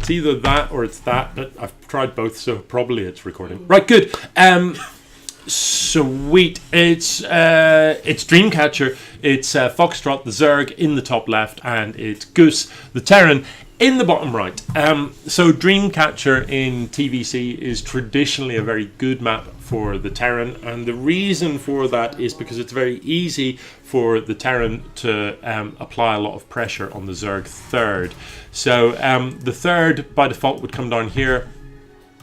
it's either that or it's that. But I've tried both, so probably it's recording. Right, good. Sweet. It's Dreamcatcher. It's FoxTrot, the Zerg, in the top left, and it's Goose, the Terran, in the bottom right. So Dreamcatcher in TVC is traditionally a very good map for the Terran, and the reason for that is because it's very easy for the Terran to apply a lot of pressure on the Zerg third. So the third by default would come down here.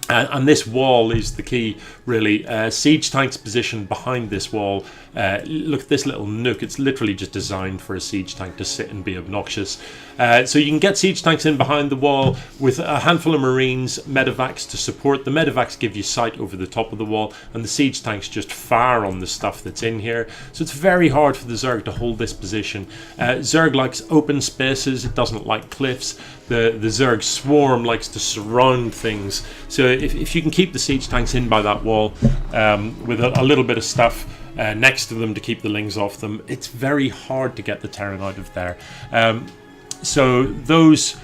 And this wall is the key, really. Siege tanks positioned behind this wall. Look at this little nook. It's literally just designed for a siege tank to sit and be obnoxious. So you can get siege tanks in behind the wall with a handful of marines, medevacs to support. The medevacs give you sight over the top of the wall, and the siege tanks just fire on the stuff that's in here. So it's very hard for the Zerg to hold this position. Zerg likes open spaces. It doesn't like cliffs. The Zerg swarm likes to surround things. So if you can keep the siege tanks in by that wall with a little bit of stuff next to them to keep the lings off them, it's very hard to get the Terran out of there. So those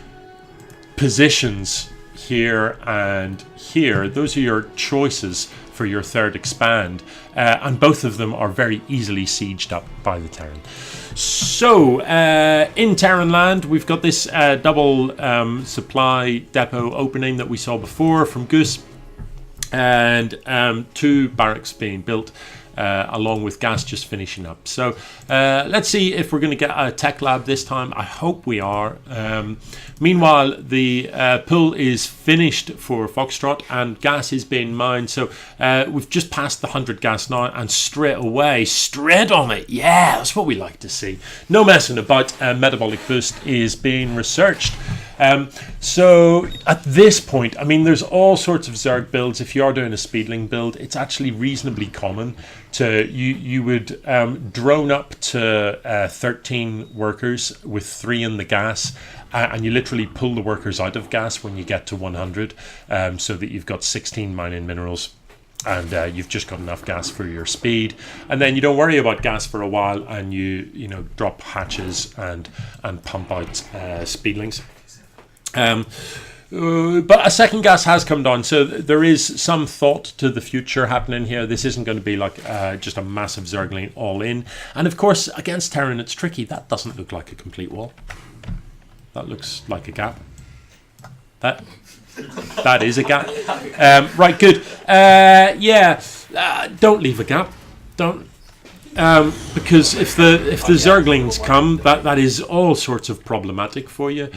positions here and here, those are your choices for your third expand, and both of them are very easily sieged up by the Terran. So in Terran land, we've got this double supply depot opening that we saw before from Goose, and 2 barracks being built, along with gas just finishing up. So let's see if we're going to get a tech lab this time. I hope we are. Meanwhile, the pool is finished for FoxTrot, and gas is being mined. So we've just passed the 100 gas now, and straight away, straight on it. Yeah, that's what we like to see. No messing about. Metabolic boost is being researched. So at this point, I mean, there's all sorts of Zerg builds. If you are doing a Speedling build, it's actually reasonably common to you would drone up to 13 workers with 3 in the gas, and you literally pull the workers out of gas when you get to 100, so that you've got 16 mining minerals. And you've just got enough gas for your speed, and then you don't worry about gas for a while, and you know, drop hatches and pump out Speedlings. But a second gas has come down, so there is some thought to the future happening here. This isn't going to be like just a massive Zergling all in. And of course, against Terran, it's tricky. That doesn't look like a complete wall. That looks like a gap. That is a gap. Right, good. Don't leave a gap. Don't. Because if the Zerglings come, that is all sorts of problematic for you.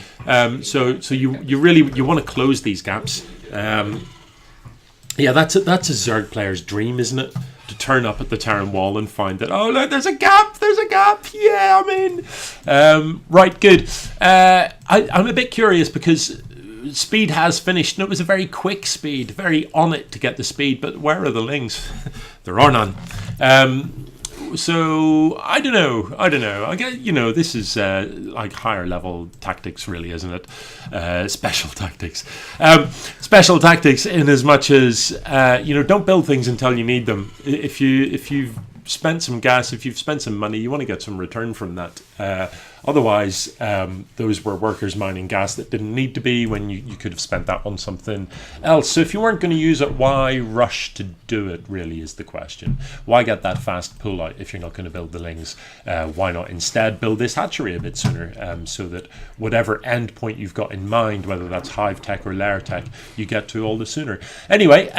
So you really want to close these gaps. Yeah, that's a Zerg player's dream, isn't it? To turn up at the Terran wall and find that, oh look, there's a gap. Yeah, I'm in. Right, good. I'm a bit curious because speed has finished, and it was a very quick speed, very on it to get the speed. But where are the lings? There are none. So I don't know. I get, you know, this is like higher level tactics, really, isn't it? Special tactics. Special tactics, in as much as you know, don't build things until you need them. If you've spent some gas, if you've spent some money, you want to get some return from that. Otherwise, those were workers mining gas that didn't need to be, when you could have spent that on something else. So if you weren't going to use it, why rush to do it, really, is the question. Why get that fast pull out if you're not going to build the lings? Why not instead build this hatchery a bit sooner, so that whatever end point you've got in mind, whether that's hive tech or lair tech, you get to all the sooner. Anyway,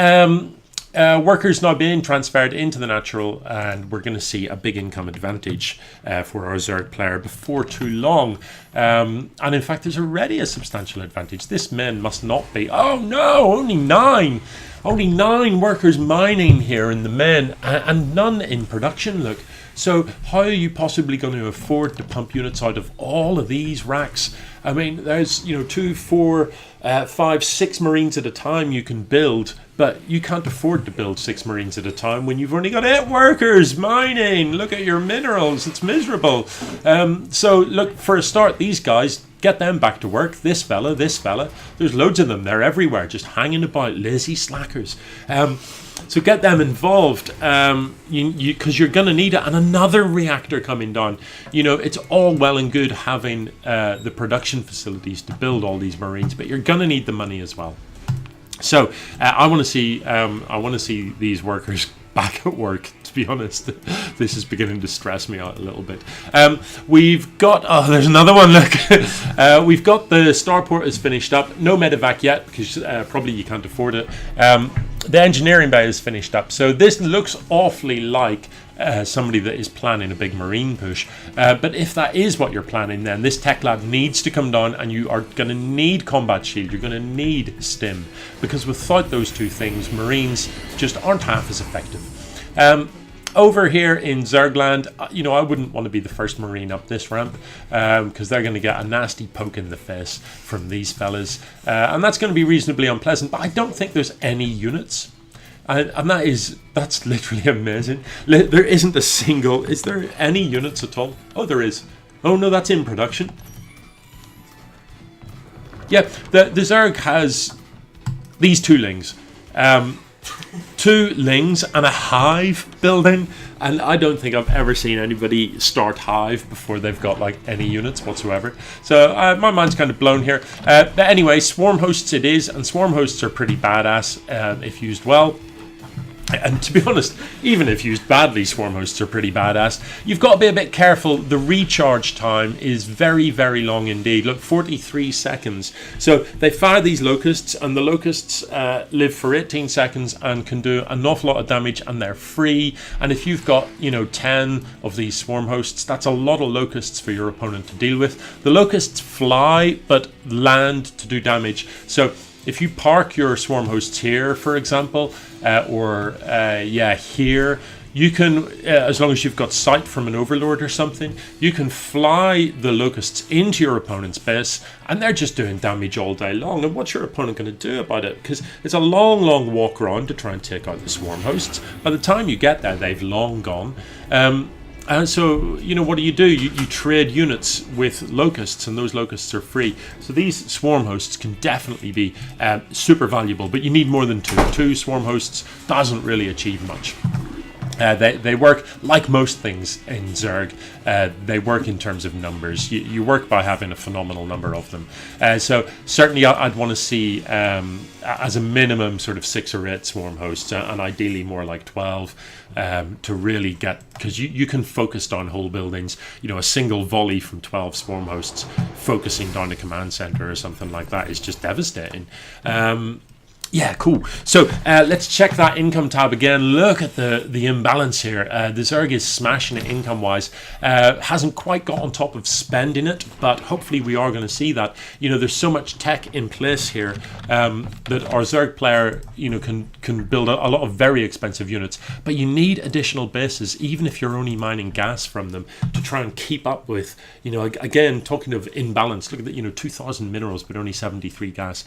workers now being transferred into the natural, and we're going to see a big income advantage for our Zerg player before too long. And in fact, there's already a substantial advantage. This men must not be. Oh no, only 9. Only 9 workers mining here in the men, and none in production, look. So how are you possibly going to afford to pump units out of all of these racks? I mean, there's, you know, 2, 4, 5, 6 Marines at a time you can build, but you can't afford to build 6 Marines at a time when you've only got 8 workers mining. Look at your minerals. It's miserable. So look, for a start, these guys Get them back to work. This fella. There's loads of them. They're everywhere, just hanging about, lazy slackers. So get them involved, because you're going to need it. And another reactor coming down. It's all well and good having the production facilities to build all these Marines, but you're going to need the money as well. So I want to see these workers back at work. To be honest, this is beginning to stress me out a little bit. We've got there's another one. Look, we've got the starport is finished up. No medevac yet because probably you can't afford it. The engineering bay is finished up, so this looks awfully like somebody that is planning a big marine push. But if that is what you're planning, then this tech lab needs to come down, and you are going to need combat shield. You're going to need stim, because without those two things, marines just aren't half as effective. Over here in Zergland, I wouldn't want to be the first marine up this ramp, because they're going to get a nasty poke in the face from these fellas, and that's going to be reasonably unpleasant. But I don't think there's any units, and that's literally amazing. There isn't a single. Is there any units at all? Oh, there is. Oh no, that's in production. Yeah, the Zerg has these 2 lings. 2 lings and a hive building, and I don't think I've ever seen anybody start hive before they've got like any units whatsoever. So my mind's kind of blown here. But anyway, swarm hosts it is, and swarm hosts are pretty badass if used well. And to be honest, even if used badly, swarm hosts are pretty badass. You've got to be a bit careful. The recharge time is very, very long indeed. Look, 43 seconds. So they fire these locusts, and the locusts live for 18 seconds and can do an awful lot of damage, and they're free. And if you've got, 10 of these swarm hosts, that's a lot of locusts for your opponent to deal with. The locusts fly, but land to do damage. So if you park your swarm hosts here, for example, here, you can, as long as you've got sight from an overlord or something, you can fly the locusts into your opponent's base, and they're just doing damage all day long. And what's your opponent going to do about it? Because it's a long, long walk around to try and take out the swarm hosts. By the time you get there, they've long gone. And so, what do? You trade units with locusts, and those locusts are free. So these swarm hosts can definitely be super valuable, but you need more than 2. 2 swarm hosts doesn't really achieve much. They work like most things in Zerg. They work in terms of numbers. You work by having a phenomenal number of them. So certainly I'd want to see, as a minimum, sort of 6 or 8 swarm hosts, and ideally more like 12, to really get, because you can focus down whole buildings. A single volley from 12 swarm hosts focusing down a command center or something like that is just devastating. Yeah, cool. So let's check that income tab again. Look at the imbalance here. The Zerg is smashing it income-wise. Hasn't quite got on top of spending it, but hopefully we are going to see that. There's so much tech in place here that our Zerg player, can build a lot of very expensive units. But you need additional bases, even if you're only mining gas from them, to try and keep up with. Again, talking of imbalance. Look at that. 2,000 minerals, but only 73 gas.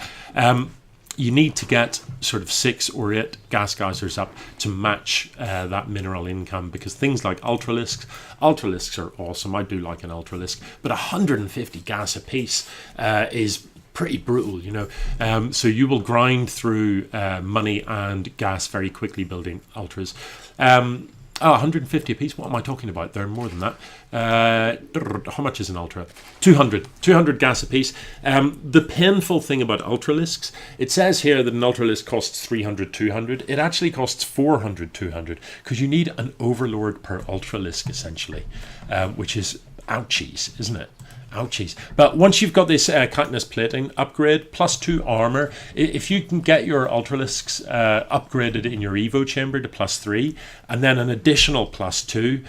You need to get sort of 6 or 8 gas geysers up to match that mineral income, because things like ultralisks are awesome. I do like an ultralisk, but 150 gas a piece is pretty brutal, so you will grind through money and gas very quickly building ultras. 150 a piece. What am I talking about? They're more than that. How much is an ultra? 200 gas a piece. The painful thing about ultralisks, it says here that an ultralisk costs 200. It actually costs 200, because you need an overlord per ultralisk, essentially, which is ouchies, isn't it? Ouchies. But once you've got this chitinous plating upgrade plus 2 armor, if you can get your ultralisks upgraded in your evo chamber to plus 3, and then an additional plus 2,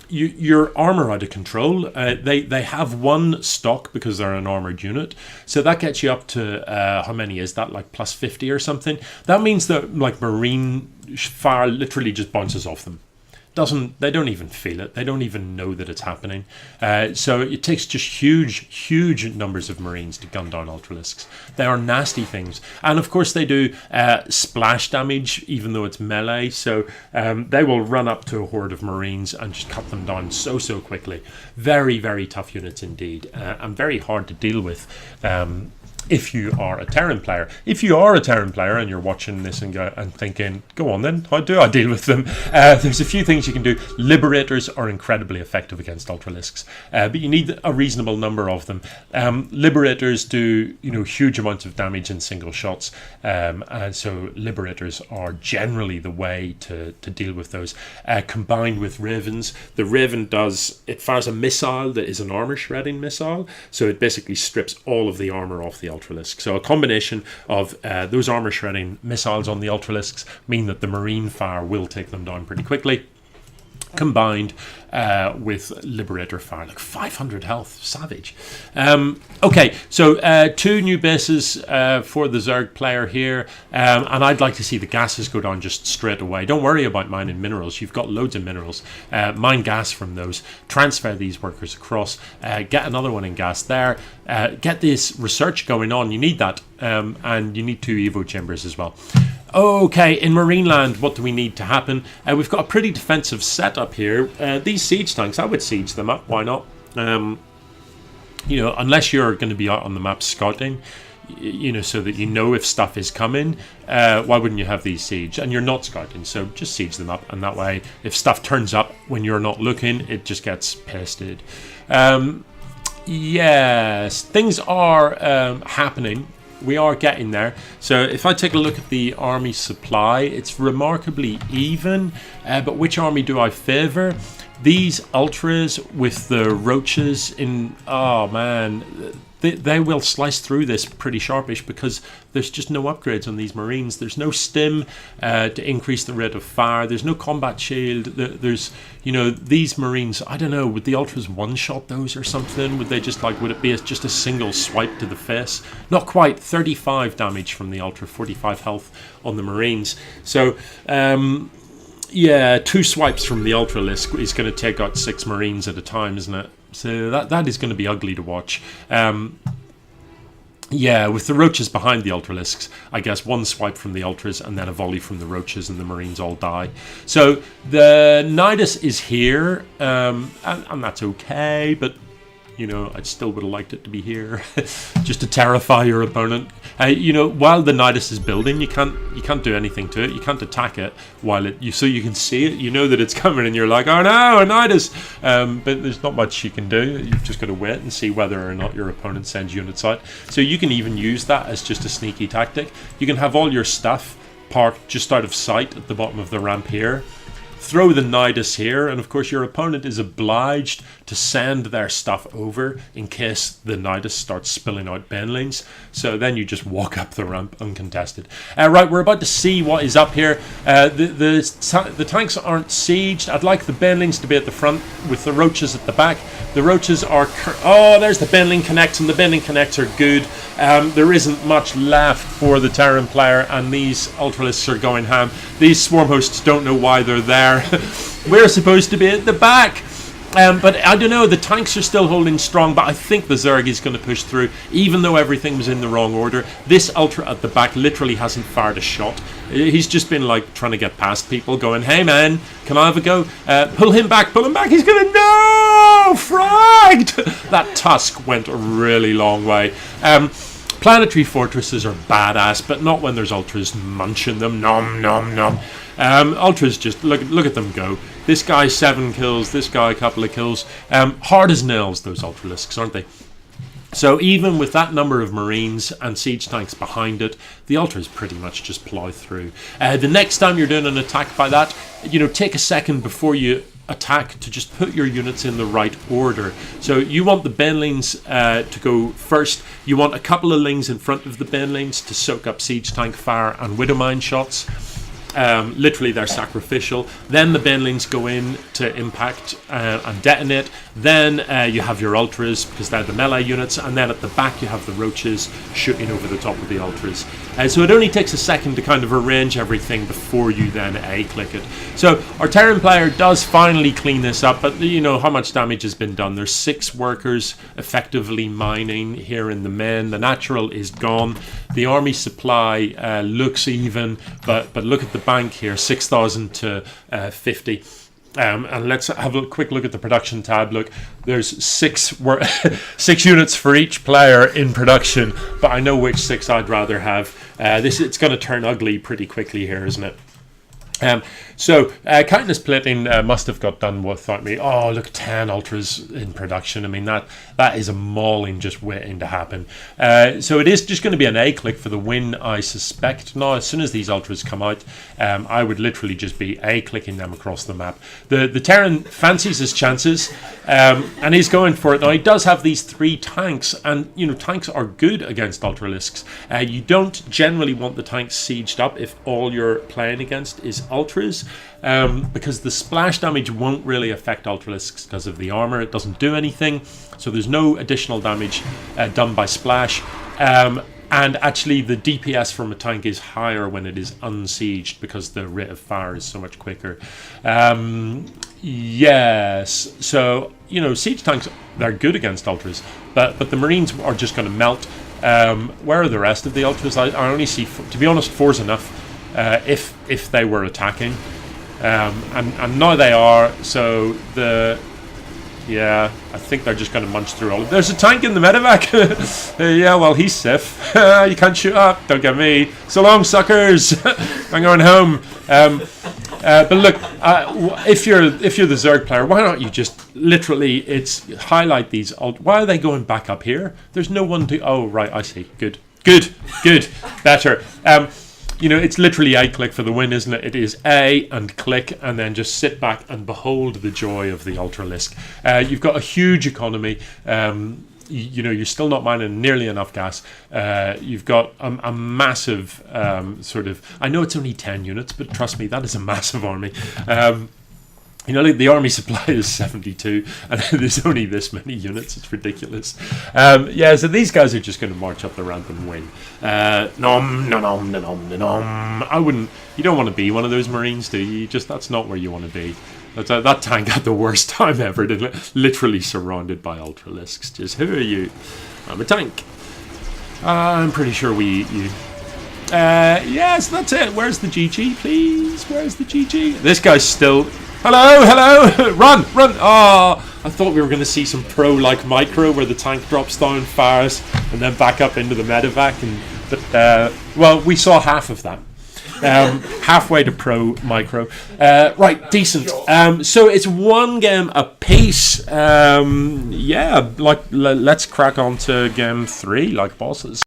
your armor out of control. They have 1 stock because they're an armored unit, so that gets you up to how many is that, like plus 50 or something. That means that like marine fire literally just bounces off them. they don't even feel it. They don't even know that it's happening. So it takes just huge numbers of Marines to gun down Ultralisks. They are nasty things. And of course they do splash damage, even though it's melee. So they will run up to a horde of Marines and just cut them down so quickly. Very tough units indeed. And very hard to deal with. If you are a Terran player. If you are a Terran player and you're watching this and thinking, go on then, how do I deal with them? There's a few things you can do. Liberators are incredibly effective against Ultralisks, but you need a reasonable number of them. Liberators do huge amounts of damage in single shots, and so Liberators are generally the way to deal with those. Combined with Ravens, the Raven fires a missile that is an armor shredding missile, so it basically strips all of the armor off the Ultralisk. So a combination of those armor shredding missiles on the Ultralisks mean that the Marine fire will take them down pretty quickly, combined with Liberator fire, like 500 health, savage. Okay, so 2 new bases for the Zerg player here, and I'd like to see the gases go down just straight away. Don't worry about mining minerals, you've got loads of minerals. Mine gas from those, transfer these workers across, get another one in gas there, get this research going on, you need that, and you need 2 Evo chambers as well. Okay, in Marineland, what do we need to happen? We've got a pretty defensive setup here. These siege tanks, I would siege them up. Why not? Unless you're going to be out on the map scouting, so that you know if stuff is coming, why wouldn't you have these siege? And you're not scouting, so just siege them up. And that way, if stuff turns up when you're not looking, it just gets pasted. Yes, things are happening. We are getting there. So if I take a look at the army supply, it's remarkably even. But which army do I favour? These ultras with the roaches in... Oh man, they will slice through this pretty sharpish because there's just no upgrades on these Marines. There's no stim to increase the rate of fire. There's no combat shield. There's, these Marines, I don't know, would the ultras one-shot those or something? Would they just would it be just a single swipe to the face? Not quite. 35 damage from the ultra, 45 health on the Marines. So, yeah, 2 swipes from the Ultralisk is going to take out 6 Marines at a time, isn't it? So that is going to be ugly to watch. Yeah, with the roaches behind the Ultralisks, I guess 1 swipe from the Ultras and then a volley from the roaches and the Marines all die. So the Nidus is here, and that's okay, but I still would have liked it to be here, just to terrify your opponent. While the Nidus is building, you can't do anything to it. You can't attack it while so you can see it. You know that it's coming, and you're like, oh no, a Nidus! But there's not much you can do. You've just got to wait and see whether or not your opponent sends units out. So you can even use that as just a sneaky tactic. You can have all your stuff parked just out of sight at the bottom of the ramp here. Throw the Nidus here, and of course your opponent is obliged to send their stuff over in case the Nidus starts spilling out Banelings. So then you just walk up the ramp uncontested. Right, we're about to see what is up here. The tanks aren't sieged. I'd like the Banelings to be at the front with the roaches at the back. The roaches are... Oh, there's the Baneling Connects, and the Baneling Connects are good. There isn't much left for the Terran player, and these Ultralisks are going ham. These swarm hosts don't know why they're there. We're supposed to be at the back. But I don't know, the tanks are still holding strong, but I think the Zerg is going to push through, even though everything was in the wrong order. This Ultra at the back literally hasn't fired a shot. He's just been trying to get past people, going, hey man, can I have a go? Pull him back, he's going to, no! Fragged! That tusk went a really long way. Planetary fortresses are badass, but not when there's Ultras munching them. Nom, nom, nom. Ultras just, look at them go. This guy 7 kills, this guy a couple of kills. Hard as nails, those Ultralisks, aren't they? So even with that number of Marines and siege tanks behind it, the Ultras pretty much just plow through. The next time you're doing an attack by that, take a second before you attack to just put your units in the right order. So you want the Banelings to go first. You want a couple of Lings in front of the Banelings to soak up siege tank fire and Widowmine shots. Literally, they're sacrificial. Then the banelings go in to impact and detonate. Then you have your ultras, because they're the melee units, and then at the back you have the roaches shooting over the top of the ultras. So it only takes a second to kind of arrange everything before you then A-click it. So our Terran player does finally clean this up, but you know how much damage has been done. There's 6 workers effectively mining here in the main. The natural is gone. The army supply looks even, but look at the bank here, 6,000 to 50. And let's have a quick look at the production tab. Look, there's 6 units for each player in production, but I know which 6 I'd rather have. It's going to turn ugly pretty quickly here, isn't it? So chitinous plating must have got done without me. Oh, look, 10 ultras in production. I mean, that is a mauling just waiting to happen. So it is just going to be an A-click for the win, I suspect. Now, as soon as these ultras come out, I would literally just be A-clicking them across the map. The Terran fancies his chances, and he's going for it. Now, he does have these 3 tanks, and, you know, tanks are good against ultralisks. You don't generally want the tanks sieged up if all you're playing against is ultras, because the splash damage won't really affect ultralisks because of the armor. It doesn't do anything, so there's no additional damage done by splash, and actually the DPS from a tank is higher when it is unsieged because the rate of fire is so much quicker. Yes, so you know, siege tanks, they're good against ultras, but the Marines are just going to melt. Where are the rest of the ultras? I only see, to be honest, 4's enough. If they were attacking, and now they are, so I think they're just going to munch through all of. There's a tank in the medevac. Yeah, well, he's safe. You can't shoot up, don't get me. So long, suckers. I'm going home. But look, if you're the Zerg player, why don't you just literally highlight these why are they going back up here? There's no one to. Oh right, I see. Good, better. You know, it's literally A-click for the win, isn't it? It is A and click, and then just sit back and behold the joy of the Ultralisk. You've got a huge economy. You know, you're still not mining nearly enough gas. You've got a massive sort of... I know it's only 10 units, but trust me, that is a massive army. You know, like the army supply is 72, and there's only this many units. It's ridiculous. Yeah, so these guys are just going to march up the ramp and win. Nom, nom, nom, nom, nom. I wouldn't... You don't want to be one of those Marines, do you? That's not where you want to be. That tank had the worst time ever. Literally surrounded by Ultralisks. Just, who are you? I'm a tank. I'm pretty sure we eat you. Yes, that's it. Where's the GG, please? Where's the GG? This guy's still... Hello! Run! Oh, I thought we were going to see some pro-like micro where the tank drops down, fires, and then back up into the medevac. But well, we saw half of that. Halfway to pro micro. Right, decent. So it's 1 game apiece. Yeah, let's crack on to game 3 like bosses.